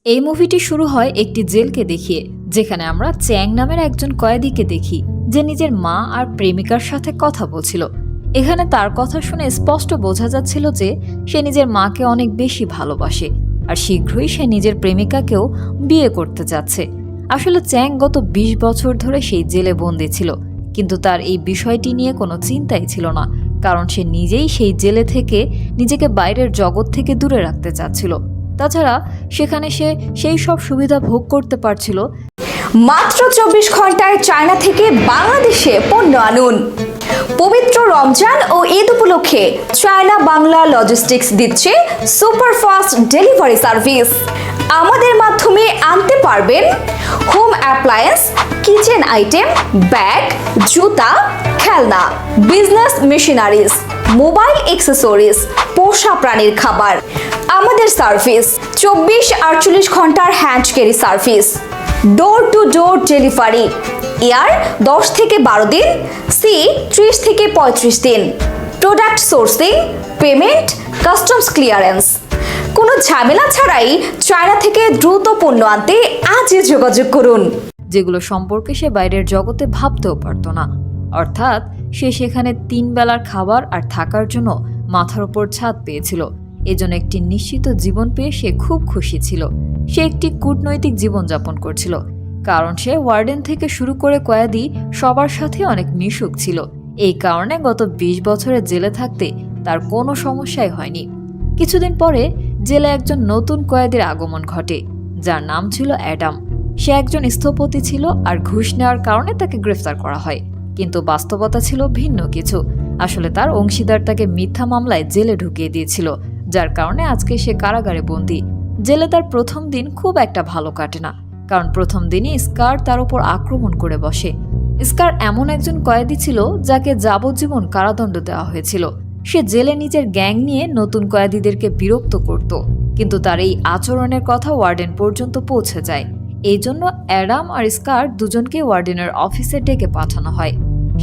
এই মুভিটি শুরু হয় একটি জেলকে দেখিয়ে, যেখানে আমরা চ্যাং নামের একজন কয়েদিকে দেখি যে নিজের মা আর প্রেমিকার সাথে কথা বলছিল। এখানে তার কথা শুনে স্পষ্ট বোঝা যাচ্ছিল যে সে নিজের মাকে অনেক বেশি ভালোবাসে আর শীঘ্রই সে নিজের প্রেমিকাকেও বিয়ে করতে যাচ্ছে। আসলে চ্যাং গত ২০ বছর ধরে সেই জেলে বন্দী ছিল, কিন্তু তার এই বিষয়টি নিয়ে কোনো চিন্তাই ছিল না, কারণ সে নিজেই সেই জেলে থেকে নিজেকে বাইরের জগৎ থেকে দূরে রাখতে চাচ্ছিল। তাছাড়া সেখানে সে সেই সব সুবিধা ভোগ করতে পারছিল। মাত্র ২৪ ঘন্টায় চায়না থেকে বাংলাদেশে পণ্য আনুন। পবিত্র রমজান ও ঈদ উপলক্ষে চায়না বাংলা লজিস্টিক্স দিচ্ছে সুপারফাস্ট ডেলিভারি সার্ভিস। আমাদের মাধ্যমে আনতে পারবেন home appliance, kitchen item, bag, জুতা, খেলনা, বিজনেস মেশিনারিজ, মোবাইল অ্যাক্সেসরিজ, পোষা প্রাণীর খাবার। আমাদের সার্ভিস ২৪-৪৮ ঘন্টার hand carry service, door to door delivery, air ১০ থেকে ১২ দিন, সি ৩০ থেকে ৩৫ দিন। Product sourcing, payment, customs clearance. কোনো ঝামেলা ছাড়াই চায়না থেকে দ্রুত পণ্য আনতে আজই যোগাযোগ করুন। যেগুলো সম্পর্কে সে বাইরের জগতে ভাবতেও পারত না। অর্থাৎ সে সেখানে ৩ বেলার খাবার আর থাকার জন্য মাথার উপর ছাদ পেয়েছিল। এজন্য একটি নিশ্চিত জীবন পেয়ে সে খুব খুশি ছিল। সে একটি কূটনৈতিক জীবনযাপন করছিল, কারণ সে ওয়ার্ডেন থেকে শুরু করে কয়েদি সবার সাথে অনেক মিশুক ছিল। এই কারণে গত ২০ বছরের জেলে থাকতে তার কোনো সমস্যাই হয়নি। কিছুদিন পরে জেলে একজন নতুন কয়েদির আগমন ঘটে, যার নাম ছিল অ্যাডাম। সে একজন স্থপতি ছিল আর ঘুষ নেওয়ার কারণে তাকে গ্রেফতার করা হয়, কিন্তু বাস্তবতা ছিল ভিন্ন কিছু। আসলে তার অংশীদার তাকে মিথ্যা মামলায় জেলে ঢুকিয়ে দিয়েছিল, যার কারণে আজকে সে কারাগারে বন্দী। জেলে তার প্রথম দিন খুব একটা ভালো কাটে না, কারণ প্রথম দিনই স্কার তার উপর আক্রমণ করে বসে। স্কার এমন একজন কয়েদি ছিল যাকে যাবজ্জীবন কারাদণ্ড দেওয়া হয়েছিল। সে জেলে নিজের গ্যাং নিয়ে নতুন কয়েদিদেরকে বিরক্ত করত, কিন্তু তার এই আচরণের কথা ওয়ার্ডেন পর্যন্ত পৌঁছে যায়। এই জন্য অ্যাডাম আর স্কার দুজনকে ওয়ার্ডেনের অফিসে ডেকে পাঠানো হয়।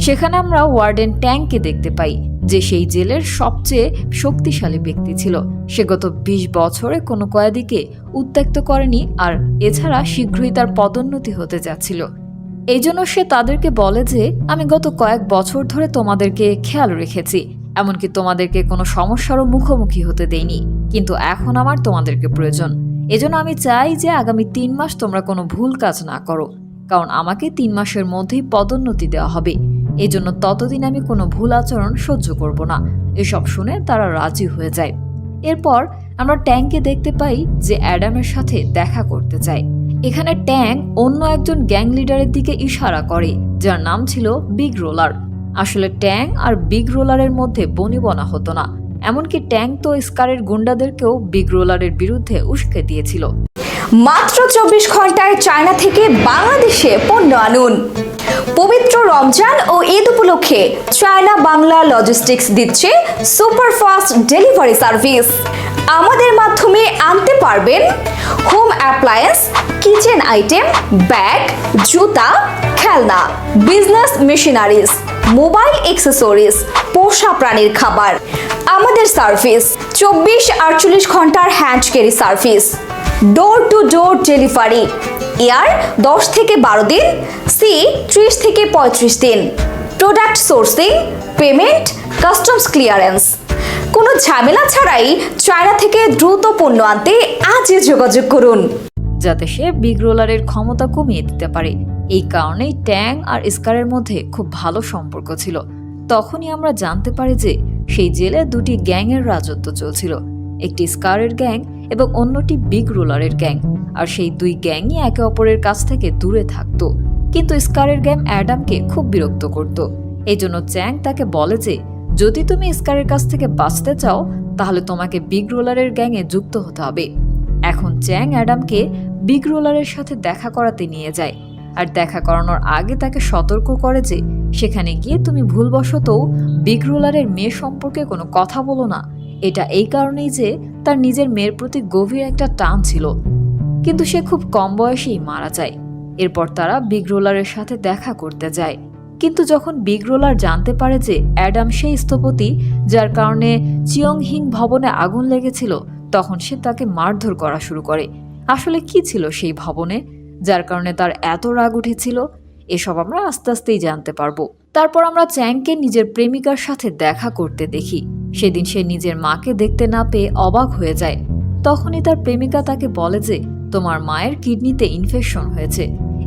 সেখানে আমরা ওয়ার্ডেন ট্যাংকে দেখতে পাই, যে সেই জেলের সবচেয়ে শক্তিশালী ব্যক্তি ছিল। সে গত ২০ বছরে কোনো কয়েদিকে উত্ত্যক্ত করেনি, আর এছাড়া শীঘ্রই তার পদোন্নতি হতে যাচ্ছিল। এই জন্য সে তাদেরকে বলে যে আমি গত কয়েক বছর ধরে তোমাদেরকে খেয়াল রেখেছি, এমনকি তোমাদেরকে কোনো সমস্যারও মুখোমুখি হতে দেইনি, কিন্তু এখন আমার তোমাদেরকে প্রয়োজন। এজন্য আমি চাই যে আগামী ৩ মাস তোমরা কোনো ভুল কাজ না করো, কারণ আমাকে ৩ মাসের মধ্যেই পদোন্নতি দেওয়া হবে। এজন্য ততদিন আমি কোনো ভুল আচরণ সহ্য করব না। এসব শুনে তারা রাজি হয়ে যায়। এরপর আমরা ট্যাংকে দেখতে পাই যে অ্যাডামের সাথে দেখা করতে চায়। এখানে ট্যাং অন্য একজন গ্যাং লিডারের দিকে ইশারা করে, যার নাম ছিল বিগ রোলার। আসলে ট্যাং আর বিগ রোলারের মধ্যে বনিবনা হতো না, এমনকি ট্যাং তো স্কারের গুন্ডাদেরকেও বিগ রোলারের বিরুদ্ধে উস্কে দিয়েছিল। মাত্র ২৪ ঘন্টায় চায়না থেকে বাংলাদেশে পণ্য আনুন। পবিত্র রমজান ও ঈদ উপলক্ষে চায়না বাংলা লজিস্টিক্স দিচ্ছে সুপারফাস্ট ডেলিভারি সার্ভিস। আমাদের মাধ্যমে আনতে পারবেন home appliance, kitchen item, bag, জুতা, খেলনা, বিজনেস মেশিনারিজ, মোবাইল অ্যাক্সেসরিজ, পোষা প্রাণীর খাবার। আমাদের সার্ভিস ২৪-৪৮ ঘন্টার hand carry service, door to door delivery, air ১০ থেকে ১২ দিন, সি ৩০ থেকে ৩৫ দিন। Product sourcing, payment, customs clearance. কোনো ঝামেলা ছাড়াই চায়না থেকে দ্রুত পণ্য আনতে আজই যোগাযোগ করুন, যাতে সে বিগ রোলারের ক্ষমতা কমিয়ে দিতে পারে। এই কারণেই ট্যাং আর স্কারের মধ্যে খুব ভালো সম্পর্ক ছিল। তখনই আমরা জানতে পারি যে সেই জেলে দুটি গ্যাংয়ের রাজত্ব চলছিল, একটি স্কারের গ্যাং এবং অন্যটি বিগ রোলারের গ্যাং। আর সেই দুই গ্যাংই একে অপরের কাছ থেকে দূরে থাকতো, কিন্তু স্কারের গ্যাং অ্যাডামকে খুব বিরক্ত করত। এই জন্য চ্যাং তাকে বলে যে যদি তুমি স্কারের কাছ থেকে বাঁচতে চাও, তাহলে তোমাকে বিগ রোলারের গ্যাংয়ে যুক্ত হতে হবে। এখন চ্যাং অ্যাডামকে বিগ রোলারের সাথে দেখা করাতে নিয়ে যায়, আর দেখা করানোর আগে তাকে সতর্ক করে যে সেখানে গিয়ে তুমি ভুলবশতও বিগ রোলারের মেয়ে সম্পর্কে কোনো কথা বলো না। এটা এই কারণেই যে তার নিজের মেয়ের প্রতি গভীর একটা টান ছিল, কিন্তু সে খুব কম বয়সেই মারা যায়। এরপর তারা বিগ রোলারের সাথে দেখা করতে যায়, কিন্তু যখন বিগ রোলার জানতে পারে যে অ্যাডাম সেই স্থপতি যার কারণে চিয়ং হিং ভবনে আগুন লেগেছিল, তখন সে তাকে মারধর করা শুরু করে। আসলে কি ছিল সেই ভবনে, যার কারণে তার এত রাগ উঠেছিল। এসব আমরা আস্তে আস্তেই জানতে পারবো। তারপর আমরা চ্যাংকে নিজের প্রেমিকার সাথে দেখা করতে দেখি। সেদিন সে নিজের মাকে দেখতে না পেয়ে অবাক হয়ে যায়। তখনই তার প্রেমিকা তাকে বলে যে তোমার মায়ের কিডনিতে ইনফেকশন হয়েছে,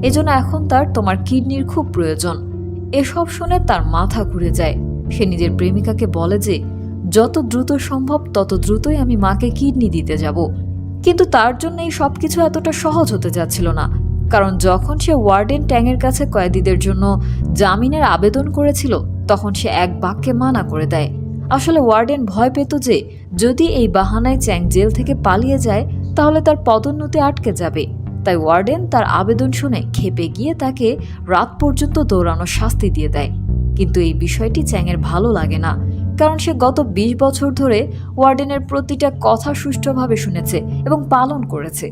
এজন্য এখন তার তোমার কিডনির খুব প্রয়োজন। এসব শুনে তার মাথা ঘুরে যায়। সে নিজের প্রেমিকাকে বলে যে যত দ্রুত সম্ভব তত দ্রুতই আমি মাকে কিডনি দিতে যাব। কিন্তু তার জন্য এই সবকিছু এতটা সহজ হতে যাচ্ছিল না, কারণ যখন সে ওয়ার্ডেন ট্যাংয়ের কাছে কয়েদিদের জন্য জামিনের আবেদন করেছিল তখন সে এক বাক্যে মানা করে দেয়। আসলে ওয়ার্ডেন ভয় পেত যে যদি এই বাহানায় চ্যাং জেল থেকে পালিয়ে যায় তাহলে তার পদোন্নতি আটকে যাবে। তাই ওয়ার্ডেন তার আবেদন শুনে ক্ষেপে গিয়ে তাকে রাত পর্যন্ত দৌড়ানোর শাস্তি দিয়ে দেয়। কিন্তু এই বিষয়টি চ্যাংয়ের ভালো লাগে না, কারণ সে গত ২০ বছর ধরে ওয়ার্ডেনের প্রতিটা কথা সুষ্ঠুভাবে শুনেছে এবং পালন করেছে।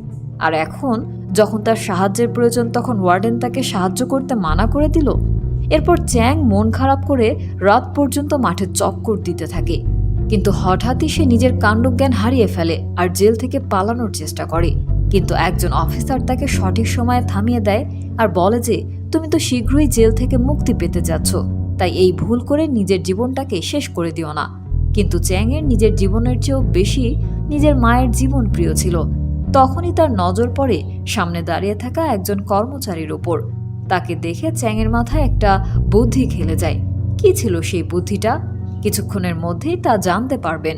আর এখন যখন তার সাহায্যের প্রয়োজন তখন ওয়ার্ডেন তাকে সাহায্য করতে মানা করে দিল। এরপর চ্যাং মন খারাপ করে রাত পর্যন্ত মাঠে চক্কর দিতে থাকে। কিন্তু হঠাৎই সে নিজের কাণ্ডজ্ঞান হারিয়ে ফেলে আর জেল থেকে পালানোর চেষ্টা করে। কিন্তু একজন অফিসার তাকে সঠিক সময়ে থামিয়ে দেয় আর বলে যে তুমি তো শীঘ্রই জেল থেকে মুক্তি পেতে যাচ্ছ, তাই এই ভুল করে নিজের জীবনটাকে শেষ করে দিও না। কিন্তু চ্যাংয়ের নিজের জীবনের চেয়েও বেশি নিজের মায়ের জীবন প্রিয় ছিল। তখনই তার নজর পড়ে সামনে দাঁড়িয়ে থাকা একজন কর্মচারীর উপর। তাকে দেখে চ্যাংয়ের মাথায় একটা বুদ্ধি খেলে যায়। কি ছিল সেই বুদ্ধিটা, কিছুক্ষণের মধ্যেই তা জানতে পারবেন।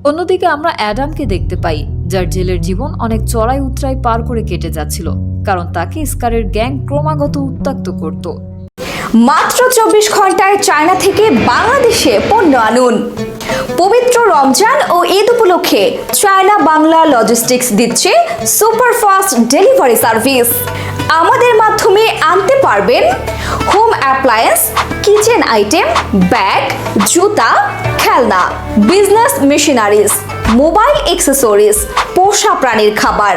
অন্যদিকে আমরা অ্যাডামকে দেখতে পাই, যার জেলের জীবন অনেক চড়াই উতরাই পার করে কেটে যাচ্ছিল, কারণ তাকে স্কারের গ্যাং ক্রমাগত উত্ত্যক্ত করত। মাত্র ২৪ ঘন্টায় চায়না থেকে বাংলাদেশে পণ্য আনুন। পবিত্র রমজান ও ঈদ উপলক্ষে চায়না বাংলা লজিস্টিক্স দিচ্ছে সুপারফাস্ট ডেলিভারি সার্ভিস। আমাদের মাধ্যমে আনতে পারবেন home appliance, kitchen item, bag, জুতা, খেলনা, বিজনেস মেশিনারিজ, মোবাইল অ্যাক্সেসরিজ, পোষা প্রাণীর খাবার।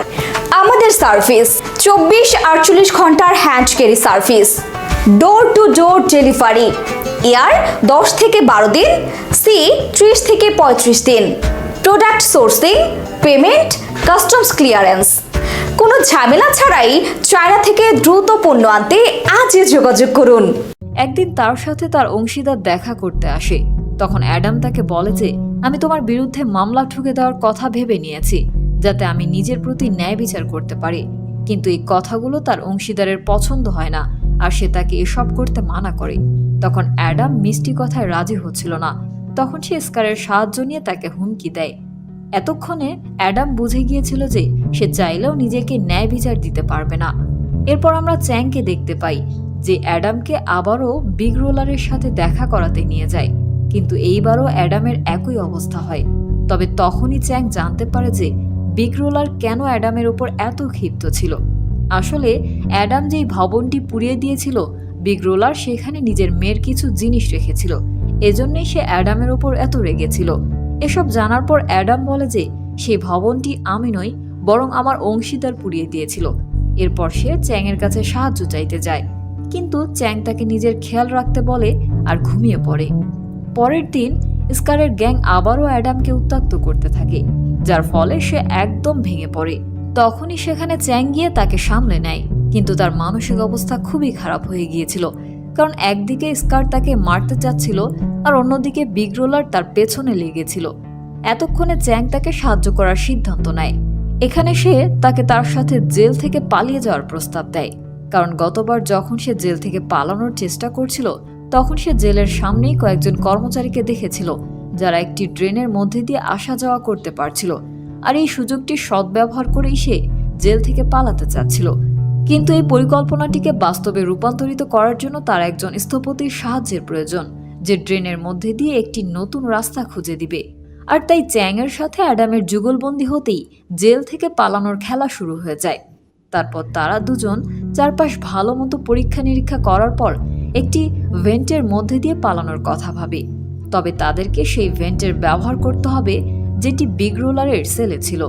আমাদের সার্ভিস ২৪-৪৮ ঘন্টার hand carry service, door to door delivery, air ১০ থেকে ১২ দিন, সি ৩০ থেকে ৩৫ দিন, product sourcing, payment, customs clearance. কোনো ঝামেলা ছাড়াই চায়না থেকে দ্রুত পণ্য আনতে আজই যোগাযোগ করুন। একদিন তার সাথে তার অংশীদার দেখা করতে আসে। তখন অ্যাডাম তাকে বলে যে আমি তোমার বিরুদ্ধে মামলা ঠুকে দেওয়ার কথা ভেবে নিয়েছি, যাতে আমি নিজের প্রতি ন্যায় বিচার করতে পারি। কিন্তু এই কথাগুলো তার অংশীদারের পছন্দ হয় না আর সে তাকে এসব করতে মানা করে। তখন অ্যাডাম মিষ্টি কথায় রাজি হচ্ছিল না। তখন সে স্কারের সাহায্য নিয়ে তাকে হুমকি দেয়। এতক্ষণে অ্যাডাম বুঝে গিয়েছিল যে সে চাইলেও নিজেকে ন্যায় বিচার দিতে পারবে না। এরপর আমরা চ্যাংকে দেখতে পাই যে অ্যাডামকে আবারও বিগ রোলারের সাথে দেখা করাতে নিয়ে যায়। কিন্তু এইবারও অ্যাডামের একই অবস্থা হয়। তবে তখনই চ্যাং জানতে পারে যে বিগ রোলার কেন অ্যাডামের উপর এত ক্ষিপ্ত ছিল। আসলে অ্যাডাম যেই ভবনটি পুড়িয়ে দিয়েছিল, বিগ রোলার সেখানে নিজের মেয়ের কিছু জিনিস রেখেছিল, এজন্যই সে অ্যাডামের উপর এত রেগেছিল। এসব জানার পর অ্যাডাম বলে যে সেই ভবনটি আমি নই, বরং আমার অংশীদার পুড়িয়ে দিয়েছিল। এরপর সে চ্যাংয়ের কাছে সাহায্য চাইতে যায়, কিন্তু চ্যাং তাকে নিজের খেয়াল রাখতে বলে আর ঘুমিয়ে পড়ে। পরের দিন স্কারের গ্যাং আবারও অ্যাডামকে উত্ত্যক্ত করতে থাকে, যার ফলে সে একদম ভেঙে পড়ে। তখনই সেখানে চ্যাং গিয়ে তাকে সামলে নেয়, কিন্তু তার মানসিক অবস্থা খুবই খারাপ হয়ে গিয়েছিল, কারণ একদিকে স্কার তাকে মারতে চাচ্ছিল আর অন্যদিকে বিগ রোলার তার পেছনে লেগেছিল। এতক্ষণে চ্যাং তাকে সাহায্য করার সিদ্ধান্ত নেয়। এখানে সে তাকে তার সাথে জেল থেকে পালিয়ে যাওয়ার প্রস্তাব দেয়, কারণ গতবার যখন সে জেল থেকে পালানোর চেষ্টা করছিল তখন সে জেলের সামনেই কয়েকজন কর্মচারীকে দেখেছিল যারা একটি ড্রেনের মধ্যে দিয়ে আসা যাওয়া করতে পারছিল, আর এই সুযোগটির সদ্ব্যবহার করেই সে জেল থেকে পালাতে চাচ্ছিল। কিন্তু এই পরিকল্পনাটিকে বাস্তবে রূপান্তরিত করার জন্য তার একজন স্থপতির সাহায্যের প্রয়োজন, যে ড্রেনের মধ্যে দিয়ে একটি নতুন রাস্তা খুঁজে দিবে। আর তাই চ্যাংয়ের সাথে অ্যাডামের যুগলবন্দি হতেই জেল থেকে পালানোর খেলা শুরু হয়ে যায়। তারপর তারা দুজন চারপাশ ভালো মতো পরীক্ষা নিরীক্ষা করার পর একটি ভেন্টের মধ্যে দিয়ে পালানোর কথা ভাবে। তবে তাদেরকে সেই ভেন্টের ব্যবহার করতে হবে যেটি বিগ রোলারের সেলে ছিল।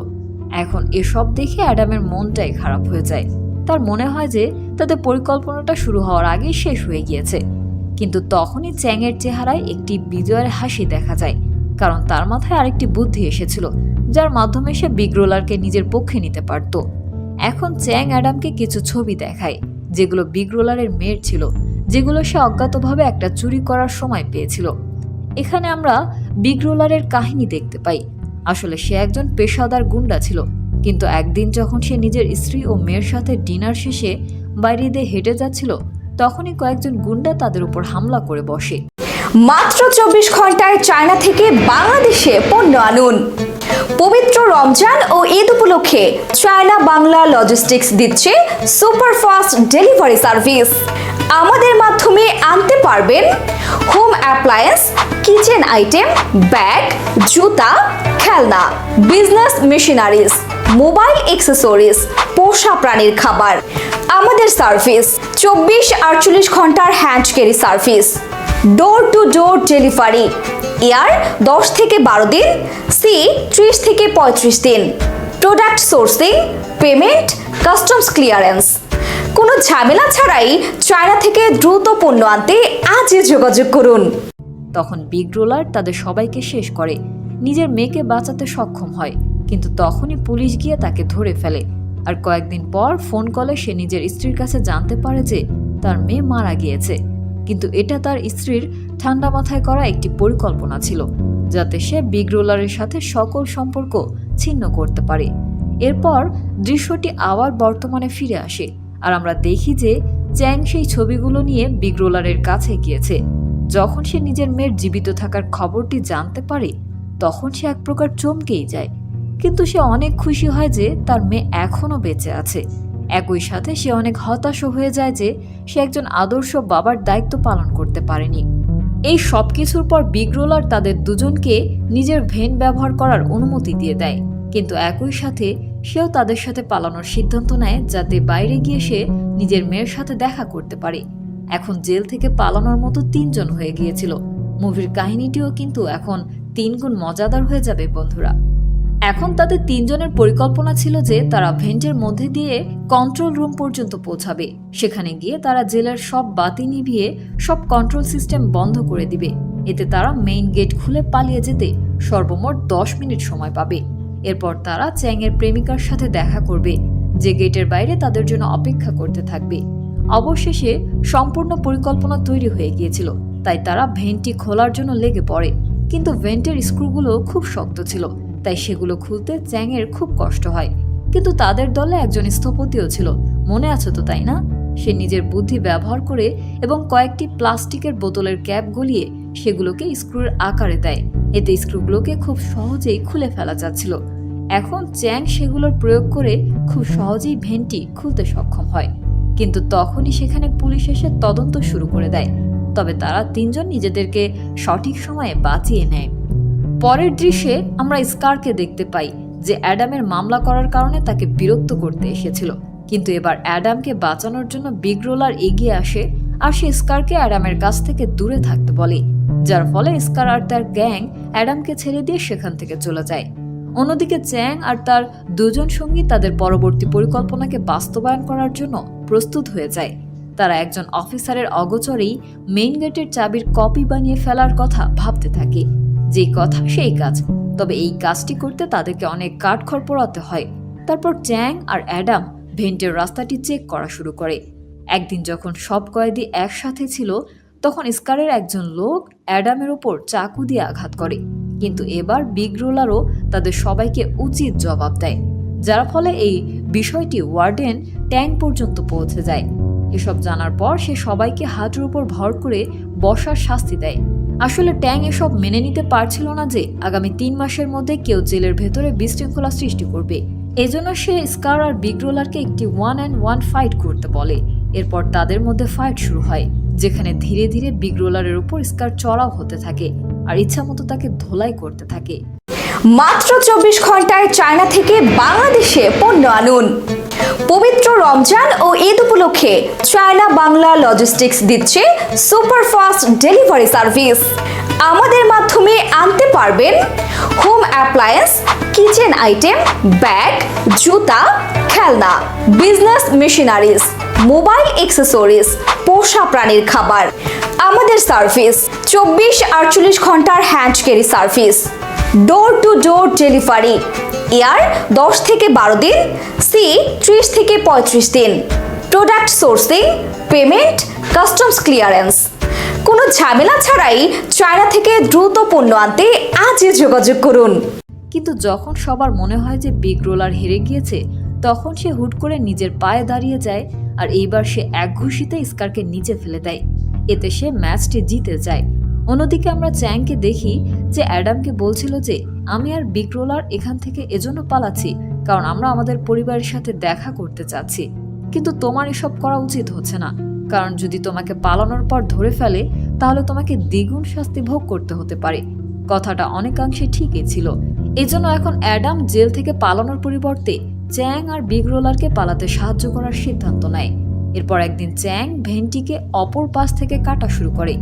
এখন এসব দেখে অ্যাডামের মনটাই খারাপ হয়ে যায়। তার মনে হয় যে তাদের পরিকল্পনাটা শুরু হওয়ার আগেই শেষ হয়ে গিয়েছে। কিন্তু তখনই চ্যাংয়ের চেহারায় একটি বিজয়ের হাসি দেখা যায়, কারণ তার মাথায় আরেকটি বুদ্ধি এসেছিল যার মাধ্যমে সে বিগ রোলারকে নিজের পক্ষে নিতে পারত। এখন চ্যাং অ্যাডামকে কিছু ছবি দেখায় যেগুলো বিগ রোলারের মেয়ের ছিল, যেগুলো সে অজ্ঞাতভাবে একটা চুরি করার সময় পেয়েছিল। এখানে আমরা বিগ রোলারের কাহিনী দেখতে পাই। আসলে সে একজন পেশাদার গুন্ডা ছিল, কিন্তু একদিন যখন সে নিজের স্ত্রী ও মেয়ের সাথে ডিনার শেষে বাইরে দিয়ে হেঁটে যাচ্ছিল, তখনই কয়েকজন গুন্ডা তাদের উপর হামলা করে বসে। মাত্র 24 ঘন্টায় চায়না থেকে বাংলাদেশে পণ্য আনুন। পবিত্র রমজান ও ঈদ উপলক্ষে চায়না বাংলা লজিস্টিক্স দিচ্ছে সুপারফাস্ট ডেলিভারি সার্ভিস। আমাদের মাধ্যমে আনতে পারবেন home appliance, kitchen item, bag, জুতা, খেলনা, বিজনেস মেশিনারিজ, মোবাইল অ্যাক্সেসরিজ, পোষা প্রাণীর খাবার। আমাদের সার্ভিস 24-48 ঘন্টার hand carry service, door to door delivery, air 10 থেকে 12 দিন, সি 30 থেকে 35 দিন, product sourcing, payment, customs clearance. কোনো ঝামেলা ছাড়াই চায়না থেকে দ্রুত পণ্য আনতে আজই যোগাযোগ করুন। তখন বিগ রোলার তাদের সবাইকে শেষ করে নিজের মেয়েকে বাঁচাতে সক্ষম হয়, কিন্তু তখনই পুলিশ গিয়ে তাকে ধরে ফেলে। আর কয়েকদিন পর ফোন কলে সে নিজের স্ত্রীর কাছে জানতে পারে যে তার মেয়ে মারা গিয়েছে। কিন্তু এটা তার স্ত্রীর ঠান্ডা মাথায় করা একটি পরিকল্পনা ছিল, যাতে সে বিগ রোলারের সাথে সকল সম্পর্ক ছিন্ন করতে পারে। এরপর দৃশ্যটি আবার বর্তমানে ফিরে আসে, আর আমরা দেখি যে চ্যাং সেই ছবিগুলো নিয়ে বিগ রোলারের কাছে গিয়েছে। যখন সে নিজের মেয়ের জীবিত থাকার খবরটি জানতে পারে, তখন সে এক প্রকার চমকেই যায়, কিন্তু সে অনেক খুশি হয় যে তার মেয়ে এখনো বেঁচে আছে। একই সাথে সে অনেক হতাশ হয়ে যায় যে সে একজন আদর্শ বাবার দায়িত্ব পালন করতে পারেনি। এই সব কিছুর পর বিগ রোলার তাদের দুজনকে নিজের ভেন ব্যবহার করার অনুমতি দিয়ে দেয়, কিন্তু একই সাথে সেও তাদের সাথে পালানোর সিদ্ধান্ত নেয়, যাতে বাইরে গিয়ে সে নিজের মেয়ের সাথে দেখা করতে পারে। এখন জেল থেকে পালানোর মতো 3 জন হয়ে গিয়েছিল। মুভির কাহিনীটিও কিন্তু এখন 3 গুণ মজাদার হয়ে যাবে বন্ধুরা। এখন তাদের 3 জনের পরিকল্পনা ছিল যে তারা ভেন্টের মধ্যে দিয়ে কন্ট্রোল রুম পর্যন্ত পৌঁছাবে। সেখানে গিয়ে তারা জেলের সব বাতি নিভিয়ে সব কন্ট্রোল সিস্টেম বন্ধ করে দিবে। এতে তারা মেইন গেট খুলে পালিয়ে যেতে সর্বমোট 10 মিনিট সময় পাবে। এরপর তারা চ্যাং এর প্রেমিকার সাথে দেখা করবে, যে গেটের বাইরে তাদের জন্য অপেক্ষা করতে থাকবে। অবশেষে সম্পূর্ণ পরিকল্পনা তৈরি হয়ে গিয়েছিল, তাই তারা ভেন্টটি খোলার জন্য লেগে পড়ে। কিন্তু ভেন্টের স্ক্রুগুলো খুব শক্ত ছিল, তাই সেগুলো খুলতে চ্যাং এর খুব কষ্ট হয়। কিন্তু তাদের দলে একজন স্থপতিও ছিল, মনে আছে তো তাই না? সে নিজের বুদ্ধি ব্যবহার করে এবং কয়েকটি প্লাস্টিকের বোতলের ক্যাপ গলিয়ে সেগুলোকে স্ক্রুর আকারে দেয়। এতে স্ক্রুগুলোকে খুব সহজেই খুলে ফেলা যাচ্ছিল। এখন চ্যাং সেগুলোর প্রয়োগ করে খুব সহজেই ভেন্টটি খুলতে সক্ষম হয়। কিন্তু তখনই সেখানে পুলিশ এসে তদন্ত শুরু করে দেয়। তবে তারা 3 জন নিজেদেরকে সঠিক সময়ে বাঁচিয়ে নেয়। পরের দৃশ্যে আমরা স্কারকে দেখতে পাই, যে অ্যাডামের মামলা করার কারণে তাকে বিরক্ত করতে এসেছিল। কিন্তু এবার অ্যাডামকে বাঁচানোর জন্য বিগ রোলার এগিয়ে আসে, আর সে স্কারকে অ্যাডামের কাছ থেকে দূরে থাকতে বলে, যার ফলে স্কার আর তার গ্যাং অ্যাডামকে ছেড়ে দিয়ে সেখান থেকে চলে যায়। অন্যদিকে চ্যাং আর তার 2 জন সঙ্গী তাদের পরবর্তী পরিকল্পনাকে বাস্তবায়ন করার জন্য প্রস্তুত হয়ে যায়। তারা একজন অফিসারের অগোচরেই মেইন গেটের চাবির কপি বানিয়ে ফেলার কথা ভাবতে থাকে। যে কথা সেই কাজ, তবে এই কাজটি করতে তাদেরকে অনেক কাঠখড় পোড়াতে হয়। তারপর চ্যাং আর অ্যাডাম ভেন্টের রাস্তাটি চেক করা শুরু করে। একদিন যখন সব কয়েদি একসাথে ছিল, তখন স্কারের একজন লোক অ্যাডামের ওপর চাকু দিয়ে আঘাত করে। কিন্তু এবার বিগ রোলারও তাদের সবাইকে উচিত জবাব দেয়, যার ফলে এই বিষয়টি ওয়ার্ডেন ট্যাং পর্যন্ত পৌঁছে যায়। এসব জানার পর সে সবাইকে হাঁটুর উপর ভর করে বসার শাস্তি দেয়। আসলে ট্যাং এসব মেনে নিতে পারছিল না যে আগামী 3 মাসের মধ্যে কেউ জেলের ভেতরে বিশৃঙ্খলা সৃষ্টি করবে। এজন্য সে স্কার আর বিগ রোলারকে একটি 1-on-1 ফাইট করতে বলে। এরপর তাদের মধ্যে ফাইট শুরু হয়, যেখানে ধীরে ধীরে বিগ রোলারের উপর স্কার চড়াও হতে থাকে আর ইচ্ছামতো তাকে ধোলাই করতে থাকে। মাত্র 24 ঘন্টায় চায়না থেকে বাংলাদেশে পণ্য আনুন। পবিত্র রমজান ও ঈদ উপলক্ষে চায়না বাংলা লজিস্টিক্স দিচ্ছে সুপারফাস্ট ডেলিভারি সার্ভিস। আমাদের মাধ্যমে আনতে পারবেন home appliance, kitchen item, bag, জুতা, খেলনা, বিজনেস মেশিনারিজ, মোবাইল অ্যাক্সেসরিজ, পোষা প্রাণীর খাবার। আমাদের সার্ভিস 24-48 ঘন্টার hand carry service, door to door delivery, air 10 থেকে 12 দিন, সি 30 থেকে 35 দিন। Product sourcing, payment, customs clearance. কোনো ঝামেলা ছাড়াই চায়না থেকে দ্রুত পণ্য আনতে আজই যোগাযোগ করুন। কিন্তু যখন সবার মনে হয় যে বিগ রোলার হেরে গিয়েছে, তখন সে হুট করে নিজের পায়ে দাঁড়িয়ে যায় আর এইবার সে এক ঘুষিতে স্কারকে নিচে ফেলে দেয়। এতে সে ম্যাচটি জিতে যায়। অন্যদিকে আমরা চ্যাংকে দেখি যে অ্যাডামকে বলছিল যে আমি আর বিগ রোলার এখান থেকে এজন্য পালাচ্ছি কারণ আমরা আমাদের পরিবারের সাথে দেখা করতে চাচ্ছি, কিন্তু তোমার এসব করা উচিত হচ্ছে না, কারণ যদি তোমাকে পালানোর পর ধরে ফেলে তাহলে তোমাকে দ্বিগুণ শাস্তি ভোগ করতে হতে পারে। কথাটা অনেকাংশে ঠিকই ছিল। এজন্য এখন অ্যাডাম জেল থেকে পালানোর পরিবর্তে চ্যাং আর বিগ রোলারকে পালাতে সাহায্য করার সিদ্ধান্ত নেয়। এরপর একদিন চ্যাং ভেন্টিকে অপর পাশ থেকে কাটা শুরু করে,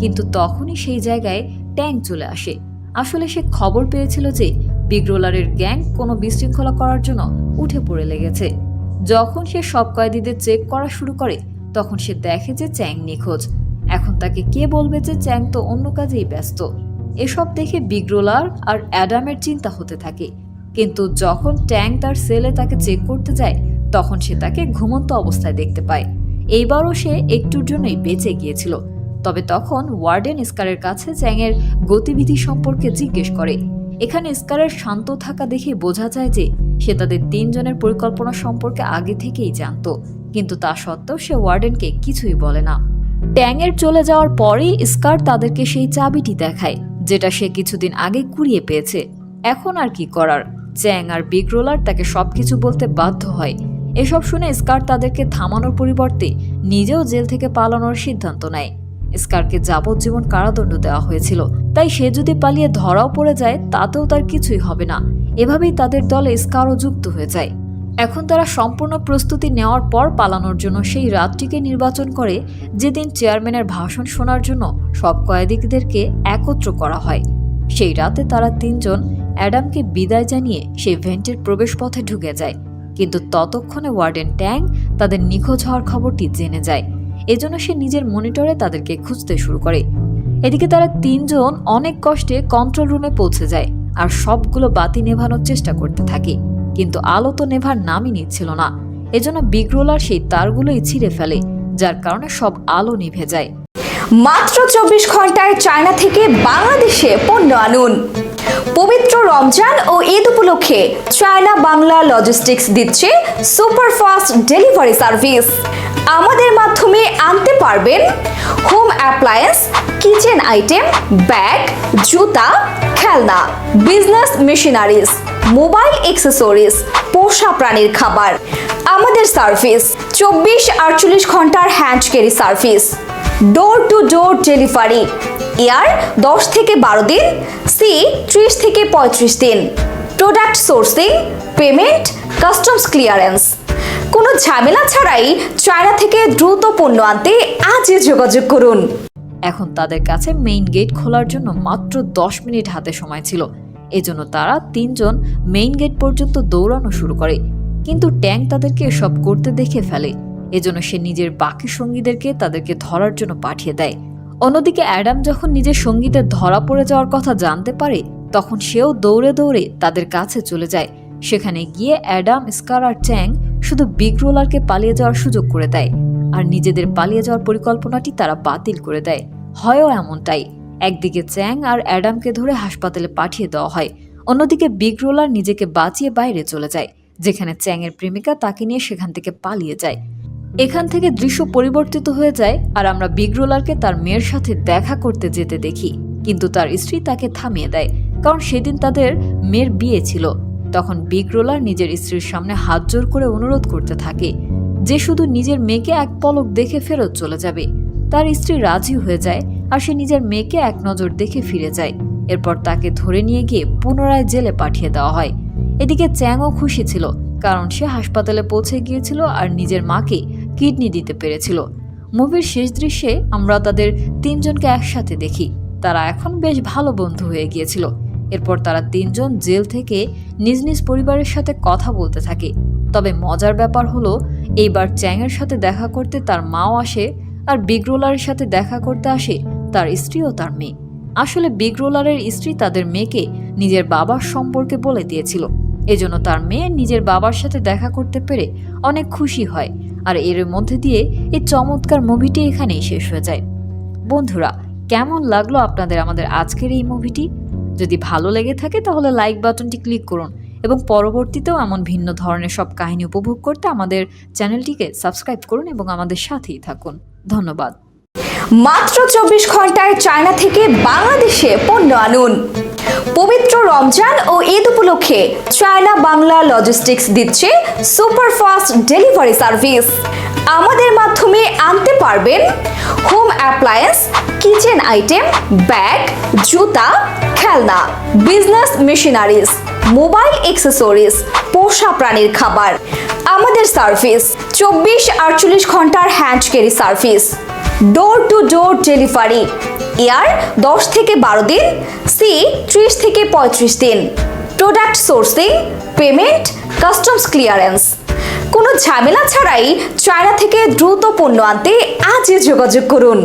কিন্তু তখনই সেই জায়গায় ট্যাং চলে আসে। আসলে সে খবর পেয়েছিল যে বিগ রোলারের গ্যাং কোনো বিশৃঙ্খলা করার জন্য উঠে পড়ে লেগেছে। যখন সে সব কয়েদিদের চেক করা শুরু করে তখন সে দেখে যে চ্যাং নিখোঁজ। এখন তাকে কে বলবে যে চ্যাং তো অন্য কাজেই ব্যস্ত। এসব দেখে বিগ রোলার আর অ্যাডামের চিন্তা হতে থাকে, কিন্তু যখন ট্যাং তার সেলে তাকে চেক করতে যায় তখন সে তাকে ঘুমন্ত অবস্থায় দেখতে পায়। এইবারও সে একটুর জন্যই বেঁচে গিয়েছিল। তবে তখন ওয়ার্ডেন স্কারের কাছে চ্যাংয়ের গতিবিধি সম্পর্কে জিজ্ঞেস করে। এখানে স্কারের শান্ত থাকা দেখে বোঝা যায় যে সে তাদের 3 জনের পরিকল্পনা সম্পর্কে আগে থেকেই জানতো, কিন্তু তা সত্ত্বেও সে ওয়ার্ডেনকে কিছুই বলে না। ট্যাংয়ের চলে যাওয়ার পরেই স্কার তাদেরকে সেই চাবিটি দেখায় যেটা সে কিছুদিন আগে কুড়িয়ে পেয়েছে। এখন আর কি করার, চ্যাং আর বিগ রোলার তাকে সবকিছু বলতে বাধ্য হয়। এসব শুনে স্কার তাদেরকে থামানোর পরিবর্তে নিজেও জেল থেকে পালানোর সিদ্ধান্ত নেয়। স্কারকে যাবজ্জীবন কারাদণ্ড দেওয়া হয়েছিল, তাই সে যদি পালিয়ে ধরাও পড়ে যায় তাতেও তার কিছুই হবে না। এভাবেই তাদের দলে স্কারও যুক্ত হয়ে যায়। এখন তারা সম্পূর্ণ প্রস্তুতি নেওয়ার পর পালানোর জন্য সেই রাতটিকে নির্বাচন করে যেদিন চেয়ারম্যানের ভাষণ শোনার জন্য সব কয়েদিদেরকে একত্র করা হয়। সেই রাতে তারা 3 জন অ্যাডামকে বিদায় জানিয়ে সেই ভেন্টের প্রবেশপথে ঢুকে যায়, কিন্তু ততক্ষণে ওয়ার্ডেন ট্যাং তাদের নিখোঁজ হওয়ার খবরটি জেনে যায়। এজন্য সে নিজের মনিটরে তাদেরকে খুঁজতে শুরু করে। এদিকে তারা 3 জন অনেক কষ্টে কন্ট্রোল রুমে পৌঁছে যায় আর সবগুলো বাতি নেভানোর চেষ্টা করতে থাকে, কিন্তু আলো তো নেভার নামই নিচ্ছিল না। এজন্য বিগ রোলার সেই তারগুলোই ছিঁড়ে ফেলে, যার কারণে সব আলো নিভে যায়। মাত্র 24 ঘন্টায় চায়না থেকে বাংলাদেশে পণ্য আনুন। পবিত্র রমজান ও ঈদ উপলক্ষে চায়না বাংলা লজিস্টিক্স দিচ্ছে সুপারফাস্ট ডেলিভারি সার্ভিস। আমাদের মাধ্যমে আনতে পারবেন home appliance, kitchen item, bag, জুতা, খেলনা, বিজনেস মেশিনারিজ, মোবাইল অ্যাক্সেসরিজ, পোষা প্রাণীর খাবার। আমাদের সার্ভিস 24-48 ঘন্টার hand carry service, door to door delivery, air 10 থেকে 12 দিন, সি 30 থেকে 35 দিন। Product sourcing, payment, customs clearance. কোনো ঝামেলা ছাড়াই চায়না থেকে দ্রুত পণ্য আনতে আজই যোগাযোগ করুন। এখন তাদের কাছে মেইন গেট খোলার জন্য মাত্র 10 মিনিট হাতে সময় ছিল। এজন্য তারা 3 জন মেইন গেট পর্যন্ত দৌড়ানো শুরু করে, কিন্তু ট্যাং তাদেরকে সব করতে দেখে ফেলে। এজন্য সে নিজের বাকি সঙ্গীদেরকে তাদেরকে ধরার জন্য পাঠিয়ে দেয়। অন্যদিকে অ্যাডাম যখন নিজের সঙ্গীদের ধরা পড়ে যাওয়ার কথা জানতে পারে তখন সেও দৌড়ে দৌড়ে তাদের কাছে চলে যায়। সেখানে গিয়ে অ্যাডাম, স্কার আর চ্যাং শুধু বিগ রোলারকে পালিয়ে যাওয়ার সুযোগ করে দেয়, আর নিজেদের পালিয়ে যাওয়ার পরিকল্পনাটি তারা বাতিল করে দেয়। হয়ও এমনটাই। একদিকে চ্যাং আর অ্যাডামকে ধরে হাসপাতালে পাঠিয়ে দেওয়া হয়, অন্যদিকে বিগ রোলার নিজেকে বাঁচিয়ে বাইরে চলে যায়, যেখানে চ্যাংয়ের প্রেমিকা তাকে নিয়ে সেখান থেকে পালিয়ে যায়। এখান থেকে দৃশ্য পরিবর্তিত হয়ে যায় আর আমরা বিগ রোলারকে তার মেয়ের সাথে দেখা করতে যেতে দেখি, কিন্তু তার স্ত্রী তাকে থামিয়ে দেয়, কারণ সেদিন তাদের মেয়ের বিয়ে ছিল। তখন বিগ রোলার নিজের স্ত্রীর সামনে হাত জোর করে অনুরোধ করতে থাকে যে শুধু নিজের মেয়েকে এক পলক দেখে ফেরত চলে যাবে। তার স্ত্রী রাজি হয়ে যায় আর সে নিজের মেয়েকে এক নজর দেখে ফিরে যায়। এরপর তাকে ধরে নিয়ে গিয়ে পুনরায় জেলে পাঠিয়ে দেওয়া হয়। এদিকে চ্যাংও খুশি ছিল, কারণ সে হাসপাতালে পৌঁছে গিয়েছিল আর নিজের মাকে কিডনি দিতে পেরেছিল। মুভির শেষ দৃশ্যে আমরা তাদের 3 জনকে একসাথে দেখি। তারা এখন বেশ ভালো বন্ধু হয়ে গিয়েছিল। এরপর তারা 3 জন জেল থেকে নিজ নিজ পরিবারের সাথে কথা বলতে থাকে। তবে মজার ব্যাপার হলো এইবার চ্যাংয়ের সাথে দেখা করতে তার মাও আসে, আর বিগ রোলারের সাথে দেখা করতে আসে তার স্ত্রী ও তার মেয়ে। আসলে বিগ রোলারের স্ত্রী তাদের মেয়েকে নিজের বাবার সম্পর্কে বলে দিয়েছিল, এজন্য তার মেয়ে নিজের বাবার সাথে দেখা করতে পেরে অনেক খুশি হয়। আর এর মধ্যে দিয়ে এই চমৎকার মুভিটি এখানেই শেষ হয়ে যায়। বন্ধুরা, কেমন লাগলো আপনাদের আমাদের আজকের এই মুভিটি? যদি ভালো লেগে থাকে তাহলে লাইক বাটনটি ক্লিক করুন এবং পরবর্তীতেও এমন ভিন্ন ধরনের সব কাহিনী উপভোগ করতে আমাদের চ্যানেলটিকে সাবস্ক্রাইব করুন এবং আমাদের সাথেই থাকুন। ধন্যবাদ। মাত্র 24 ঘন্টায় চায়না থেকে বাংলাদেশে পণ্য আনুন। পবিত্র রমজান ও ঈদ উপলক্ষে চায়না বাংলা লজিস্টিক্স দিচ্ছে সুপারফাস্ট ডেলিভারি সার্ভিস। আমাদের মাধ্যমে আনতে পারবেন home appliance, kitchen item, bag, জুতা, খেলনা, বিজনেস মেশিনারিজ, মোবাইল অ্যাক্সেসরিজ, পোষা প্রাণীর খাবার। আমাদের সার্ভিস 24-48 ঘন্টার hand carry service, door to door delivery, air 10 থেকে 12 দিন, সি 30 থেকে 35 দিন, product sourcing, payment, customs clearance. কোনো ঝামেলা ছাড়াই চায়না থেকে দ্রুত পণ্য আনতে আজই যোগাযোগ করুন।